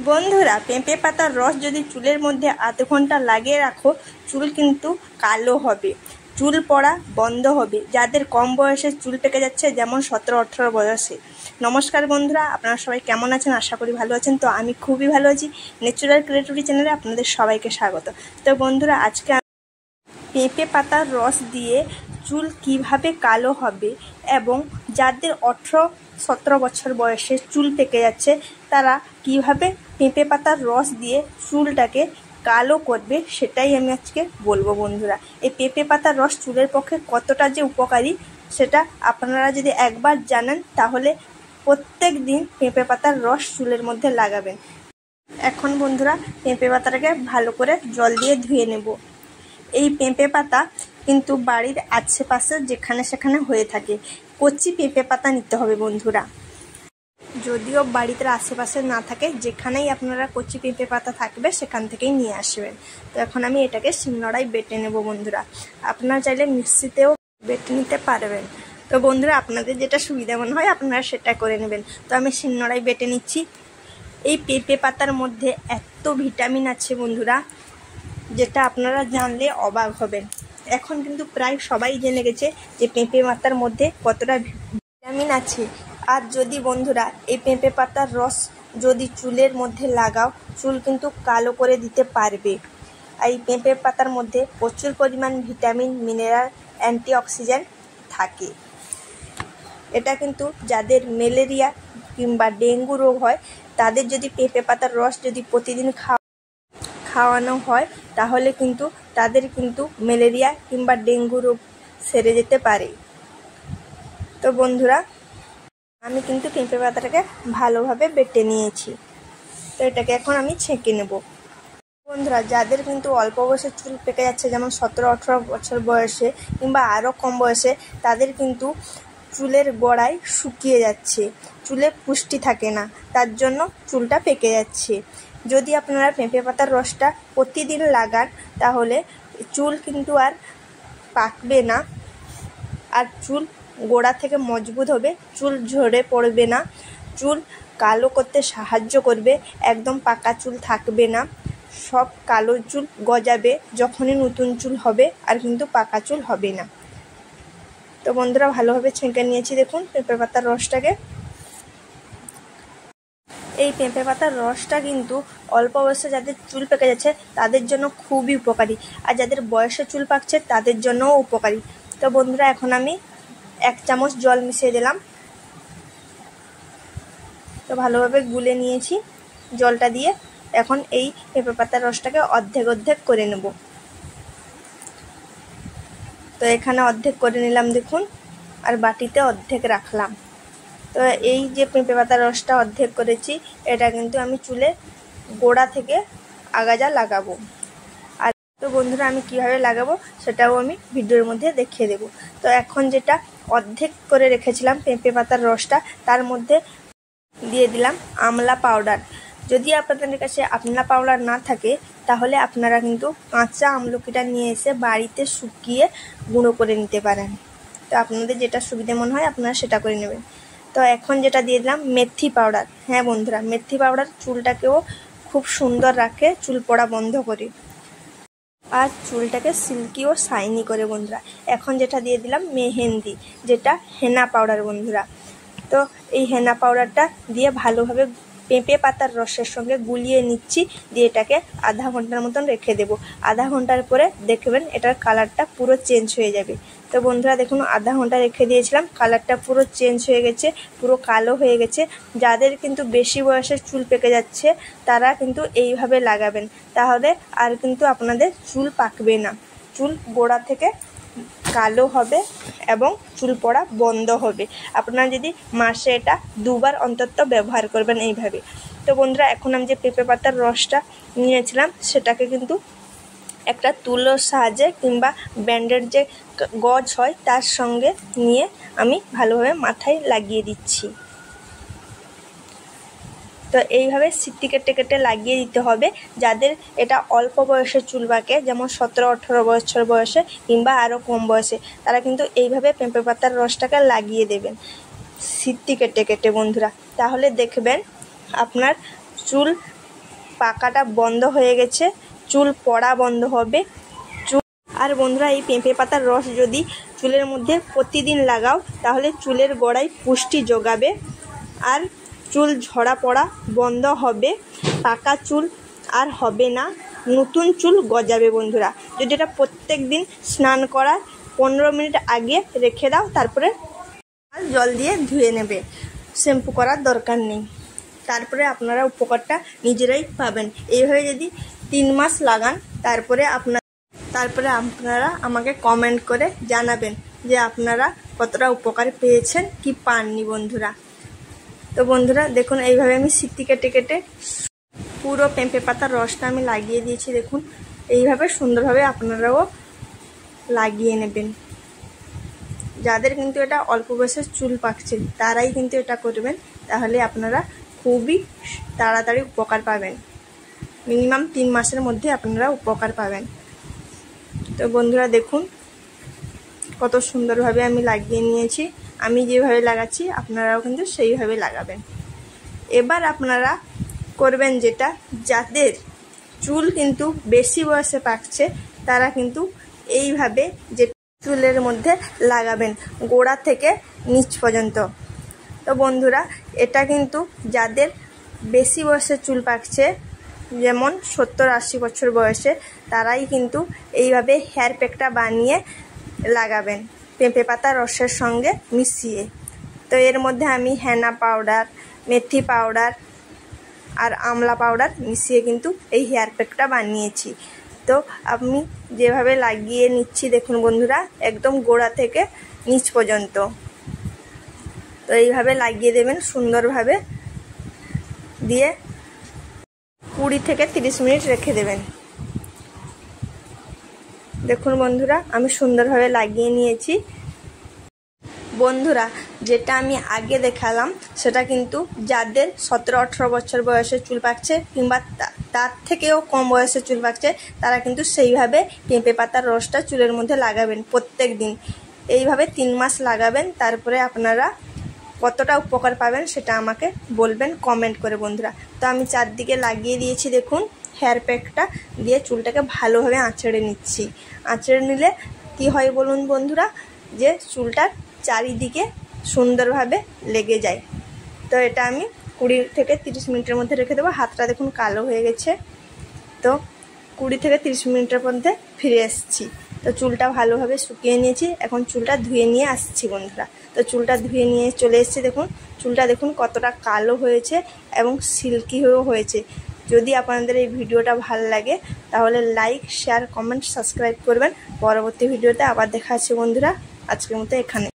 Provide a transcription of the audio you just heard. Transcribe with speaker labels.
Speaker 1: বন্ধুরা, পেঁপে পাতার রস যদি চুলের মধ্যে আধ ঘন্টা লাগিয়ে রাখো, চুল কিন্তু কালো হবে, চুল পড়া বন্ধ হবে। যাদের কম বয়সে চুল পেকে যাচ্ছে, যেমন 17-18 বয়সে। নমস্কার বন্ধুরা, আপনারা সবাই কেমন আছেন? আশা করি ভালো আছেন। তো আমি খুবই ভালো আছি। ন্যাচারাল ক্রিয়েটিভিটি চ্যানেলে আপনাদের সবাইকে স্বাগত। তো বন্ধুরা, আজকে পেঁপে পাতার রস দিয়ে চুল কিভাবে কালো হবে এবং যাদের 18-17 বছর বয়সে চুল পেকে যাচ্ছে, তারা কিভাবে পেঁপে পাতার রস দিয়ে চুলটাকে কালো করবে, সেটাই আমি আজকে বলবো বন্ধুরা। এই পেঁপে পাতার রস চুলের পক্ষে কতটা যে উপকারী, সেটা আপনারা যদি একবার জানেন, তাহলে প্রত্যেক দিন পেঁপে পাতার রস চুলের মধ্যে লাগাবেন। এখন বন্ধুরা, পেঁপে পাতাটাকে ভালো করে জল দিয়ে ধুয়ে নেব। এই পেঁপে পাতা কিন্তু বাড়ির আশেপাশে যেখানে সেখানে হয়ে থাকে। কচি পেঁপে পাতা নিতে হবে বন্ধুরা। যদিও বাড়িতে আশেপাশে না থাকে, যেখানেই আপনারা কচি পেঁপে পাতা থাকবে সেখান থেকেই নিয়ে আসবেন। তো এখন আমি এটাকে শিলনোড়ায় বেটে নেব বন্ধুরা। আপনারা চাইলে মিক্সিতেও বেটে নিতে পারবেন। তো বন্ধুরা, আপনাদের যেটা সুবিধা মনে হয় আপনারা সেটা করে নেবেন। তো আমি শিলনোড়ায় বেটে নিচ্ছি। এই পেঁপে পাতার মধ্যে এত ভিটামিন আছে বন্ধুরা, যেটা আপনারা জানলে অবাক হবেন। এখন কিন্তু প্রায় সবাই জেনে গেছে যে পেঁপে পাতার মধ্যে কতটা ভিটামিন আছে। আর যদি বন্ধুরা এই পেঁপে পাতার রস যদি চুলের মধ্যে লাগাও, চুল কিন্তু কালো করে দিতে পারবে। এই পেঁপে পাতার মধ্যে প্রচুর পরিমাণ ভিটামিন, মিনারেল, অ্যান্টিঅক্সিডেন্ট থাকে। এটা কিন্তু যাদের ম্যালেরিয়া কিংবা ডেঙ্গু রোগ হয়, তাদের যদি পেঁপে পাতার রস যদি প্রতিদিন খাওয়ানো হয়, তাহলে কিন্তু তাদের কিন্তু ম্যালেরিয়া কিংবা ডেঙ্গু রোগ সেরে যেতে পারে। তো বন্ধুরা, আমি কিন্তু পেঁপে পাতাটাকে ভালোভাবে বেটে নিয়েছি। তো এটাকে এখন আমি ছেঁকে নেব বন্ধুরা। যাদের কিন্তু অল্প বয়সে চুল পেকে যাচ্ছে, যেমন 17-18 বছর বয়সে কিংবা আরও কম বয়সে, তাদের কিন্তু চুলের গোড়ায় শুকিয়ে যাচ্ছে, চুলে পুষ্টি থাকে না, তার জন্য চুলটা পেকে যাচ্ছে। যদি আপনারা পেঁপে পাতার রসটা প্রতিদিন লাগান, তাহলে চুল কিন্তু আর পাকবে না, আর চুল গোড়া থেকে মজবুত হবে, চুল ঝরে পড়বে না, চুল কালো করতে সাহায্য করবে, একদম পাকা চুল থাকবে না, সব কালো চুল গজাবে যখনই নতুন চুল হবে, আর কিন্তু পাকা চুল হবে না। তো বন্ধুরা, ভালোভাবে ছেঁকে নিয়েছি দেখুন পেঁপে পাতার রসটাকে। এই পেঁপে পাতার রসটা কিন্তু অল্প বয়সে যাদের চুল পেকে যাচ্ছে তাদের জন্য খুবই উপকারী, আর যাদের বয়সে চুল পাকছে তাদের জন্যও উপকারী। তো বন্ধুরা, এখন আমি 1 চামচ জল মিশিয়ে দিলাম। তো ভালোভাবে গুলে নিয়েছি জলটা দিয়ে। এখন এই পেঁপে পাতার রসটাকে অর্ধেক করে নেব। তো এখানে অর্ধেক করে নিলাম দেখুন, আর বাটিতে অর্ধেক রাখলাম। তো এই যে পেঁপে পাতার রসটা অর্ধেক করেছি, এটা কিন্তু আমি চুলে গোড়া থেকে আগাজা লাগাবো। আর তো বন্ধুরা, আমি কিভাবে লাগাবো সেটাও আমি ভিডিওর মধ্যে দেখিয়ে দেব। তো এখন যেটা অর্ধেক করে রেখেছিলাম পেঁপে পাতার রসটা, তার মধ্যে দিয়ে দিলাম আমলা পাউডার। যদি আপনাদের কাছে আমলা পাউডার না থাকে, তাহলে আপনারা কিন্তু কাঁচা আমলকিটা নিয়ে এসে বাড়িতে শুকিয়ে গুঁড়ো করে নিতে পারেন। তো আপনাদের যেটা সুবিধা মনে হয় আপনারা সেটা করে নেবেন। তো এখন যেটা দিয়ে দিলাম মেথি পাউডার। হ্যাঁ বন্ধুরা, মেথি পাউডার চুলটাকেও খুব সুন্দর রাখে, চুল পড়া বন্ধ করে, আর চুলটাকে সিল্কি ও শাইনি করে বন্ধুরা। এখন যেটা দিয়ে দিলাম মেহেন্দি, যেটা হেনা পাউডার বন্ধুরা। তো এই হেনা পাউডারটা দিয়ে ভালোভাবে পেঁপে পাতার রসের সঙ্গে গুলিয়ে নিচ্ছি, দিয়ে এটাকে আধা ঘন্টার মতন রেখে দেব। আধা ঘন্টার পরে দেখবেন এটার কালারটা পুরো চেঞ্জ হয়ে যাবে। তো বন্ধুরা দেখুন, আধা ঘন্টা রেখে দিয়েছিলাম, কালারটা পুরো চেঞ্জ হয়ে গেছে, পুরো কালো হয়ে গেছে। যাদের কিন্তু বেশি বয়সে চুল পেকে যাচ্ছে, তারা কিন্তু এইভাবে লাগাবেন, তাহলে আর কিন্তু আপনাদের চুল পাকবে না, চুল গোড়া থেকে কালো হবে এবং চুল পড়া বন্ধ হবে। আপনারা যদি মাসে এটা 2 বার অন্তত ব্যবহার করবেন এইভাবে। তো বন্ধুরা, এখন আমি যে পেঁপে পাতার রসটা নিয়েছিলাম, সেটাকে কিন্তু একটা তুলোর সাহায্যে কিংবা ব্যান্ডের যে গজ হয় তার সঙ্গে নিয়ে আমি ভালোভাবে মাথায় লাগিয়ে দিচ্ছি। তো এইভাবে সিটি কেটে লাগিয়ে দিতে হবে। যাদের এটা অল্প বয়সে চুল পাকে, যেমন 17-18 বছর বয়সে কিংবা আরও কম বয়সে, তারা কিন্তু এইভাবে পেঁপে পাতার রসটাকে লাগিয়ে দেবেন সিটি কেটে বন্ধুরা। তাহলে দেখবেন আপনার চুল পাকাটা বন্ধ হয়ে গেছে, চুল পড়া বন্ধ হবে। আর বন্ধুরা, এই পেঁপে পাতার রস যদি চুলের মধ্যে প্রতিদিন লাগাও তাহলে চুলের গোড়ায় পুষ্টি যোগাবে আর চুল ঝরা পড়া বন্ধ হবে, পাকা চুল আর হবে না, নতুন চুল গজাবে। বন্ধুরা, যদি এটা প্রত্যেক দিন স্নান করার 15 মিনিট আগে রেখে দাও, তারপরে জল দিয়ে ধুয়ে নেবে, শ্যাম্পু করার দরকার নেই। তারপরে আপনারা উপকারটা নিজেরাই পাবেন। এইভাবে যদি 3 মাস লাগান, তারপরে আপনারা আমাকে কমেন্ট করে জানাবেন যে আপনারা কতটা উপকার পেয়েছেন কি পাননি। বন্ধুরা, তো বন্ধুরা দেখুন, এইভাবে আমি সিটি কেটে কেটে পুরো পেঁপে পাতার রসটা আমি লাগিয়ে দিয়েছি। দেখুন, এইভাবে সুন্দরভাবে আপনারাও লাগিয়ে নেবেন। যাদের কিন্তু এটা অল্প বয়সে চুল পাকছে তারাই কিন্তু এটা করবেন, তাহলে আপনারা খুবই তাড়াতাড়ি উপকার পাবেন। মিনিমাম 3 মাসের মধ্যে আপনারা উপকার পাবেন। তো বন্ধুরা দেখুন, কত সুন্দরভাবে আমি লাগিয়ে নিয়েছি। আমি যেভাবে লাগাচ্ছি আপনারাও কিন্তু সেইভাবে লাগাবেন। এবার আপনারা করবেন যেটা, যাদের চুল কিন্তু বেশি বয়সে পাকছে তারা কিন্তু এইভাবে যে চুলের মধ্যে লাগাবেন গোড়া থেকে নিচ পর্যন্ত। তো বন্ধুরা, এটা কিন্তু যাদের বেশি বয়সে চুল পাকছে, যেমন 70-80 বছর বয়সে, তারাই কিন্তু এইভাবে হেয়ার প্যাকটা বানিয়ে লাগাবেন পেঁপে পাতা রসের সঙ্গে মিশিয়ে। তো এর মধ্যে আমি হেনা পাউডার, মেথি পাউডার আর আমলা পাউডার মিশিয়ে কিন্তু এই হেয়ার প্যাকটা বানিয়েছি। তো আমি যেভাবে লাগিয়ে নিচ্ছি দেখুন বন্ধুরা, একদম গোড়া থেকে নিচ পর্যন্ত। তো এইভাবে লাগিয়ে দেবেন সুন্দরভাবে, দিয়ে 20 থেকে 30 মিনিট রেখে দেবেন। দেখুন বন্ধুরা, আমি সুন্দরভাবে লাগিয়ে নিয়েছি। বন্ধুরা, যেটা আমি আগে দেখালাম সেটা কিন্তু যাদের 17-18 বছর বয়সে চুল পাকছে কিংবা তার থেকেও কম বয়সে চুল পাকছে, তারা কিন্তু সেইভাবে পেঁপে পাতার রসটা চুলের মধ্যে লাগাবেন প্রত্যেক দিন। এইভাবে 3 মাস লাগাবেন, তারপরে আপনারা কতটা উপকার পাবেন সেটা আমাকে বলবেন কমেন্ট করে। বন্ধুরা, তো আমি চারদিকে লাগিয়ে দিয়েছি। দেখুন, হেয়ার প্যাকটা দিয়ে চুলটাকে ভালোভাবে আঁচড়ে নিচ্ছি। আঁচড়ে নিলে কি হয় বলুন বন্ধুরা, যে চুলটার চারিদিকে সুন্দরভাবে লেগে যায়। তো এটা আমি 20 থেকে 30 মিনিটের মধ্যে রেখে দেবো। হাতটা দেখুন কালো হয়ে গেছে। তো 20 থেকে 30 মিনিটের মধ্যে ফিরে এসেছি। তো চুলটা ভালোভাবে শুকিয়ে নিয়েছি, এখন চুলটা ধুয়ে নিয়ে আসছি। বন্ধুরা, তো চুলটা ধুয়ে নিয়ে চলে এসেছি। দেখুন চুলটা দেখুন কতটা কালো হয়েছে এবং সিল্কি হয়েও হয়েছে। যদি আপনাদের এই ভিডিওটা ভালো লাগে তাহলে লাইক, শেয়ার, কমেন্ট, সাবস্ক্রাইব করবেন। পরবর্তী ভিডিওতে আবার দেখা আছে বন্ধুরা। আজকের মতো এখানে।